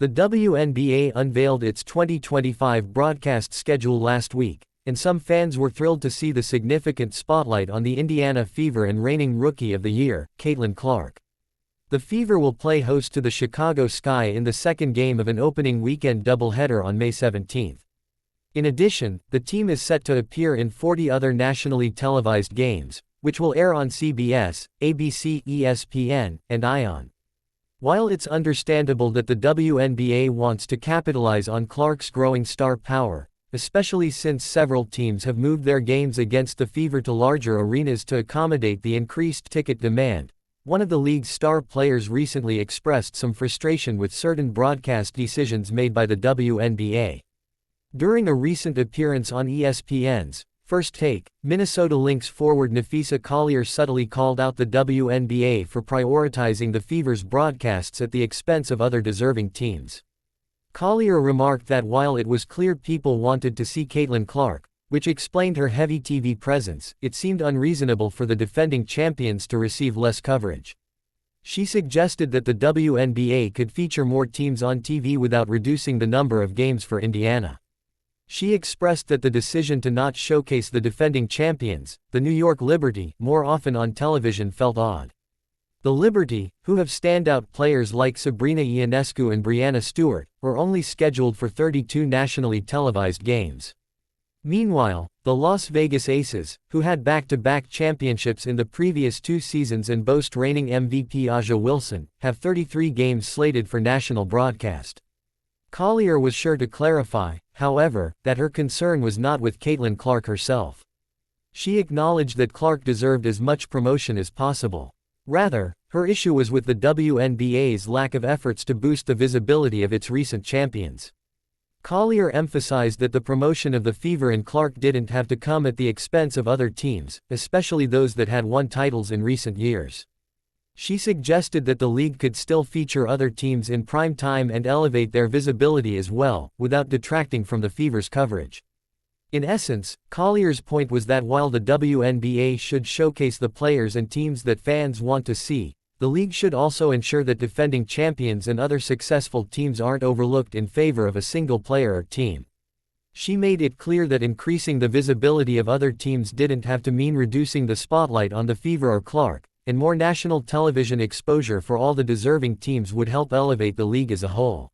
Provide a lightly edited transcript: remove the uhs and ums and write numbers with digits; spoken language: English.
The WNBA unveiled its 2025 broadcast schedule last week, and some fans were thrilled to see the significant spotlight on the Indiana Fever and reigning Rookie of the Year, Caitlin Clark. The Fever will play host to the Chicago Sky in the second game of an opening weekend doubleheader on May 17. In addition, the team is set to appear in 40 other nationally televised games, which will air on CBS, ABC, ESPN, and ION. While it's understandable that the WNBA wants to capitalize on Clark's growing star power, especially since several teams have moved their games against the Fever to larger arenas to accommodate the increased ticket demand, one of the league's star players recently expressed some frustration with certain broadcast decisions made by the WNBA. During a recent appearance on ESPN's First Take, Minnesota Lynx forward Napheesa Collier subtly called out the WNBA for prioritizing the Fever's broadcasts at the expense of other deserving teams. Collier remarked that while it was clear people wanted to see Caitlin Clark, which explained her heavy TV presence, it seemed unreasonable for the defending champions to receive less coverage. She suggested that the WNBA could feature more teams on TV without reducing the number of games for Indiana. She expressed that the decision to not showcase the defending champions, the New York Liberty, more often on television felt odd. The Liberty, who have standout players like Sabrina Ionescu and Breanna Stewart, were only scheduled for 32 nationally televised games. Meanwhile, the Las Vegas Aces, who had back-to-back championships in the previous 2 seasons and boast reigning MVP Aja Wilson, have 33 games slated for national broadcast. Collier was sure to clarify, however, that her concern was not with Caitlin Clark herself. She acknowledged that Clark deserved as much promotion as possible. Rather, her issue was with the WNBA's lack of efforts to boost the visibility of its recent champions. Collier emphasized that the promotion of the Fever and Clark didn't have to come at the expense of other teams, especially those that had won titles in recent years. She suggested that the league could still feature other teams in prime time and elevate their visibility as well, without detracting from the Fever's coverage. In essence, Collier's point was that while the WNBA should showcase the players and teams that fans want to see, the league should also ensure that defending champions and other successful teams aren't overlooked in favor of a single player or team. She made it clear that increasing the visibility of other teams didn't have to mean reducing the spotlight on the Fever or Clark, and more national television exposure for all the deserving teams would help elevate the league as a whole.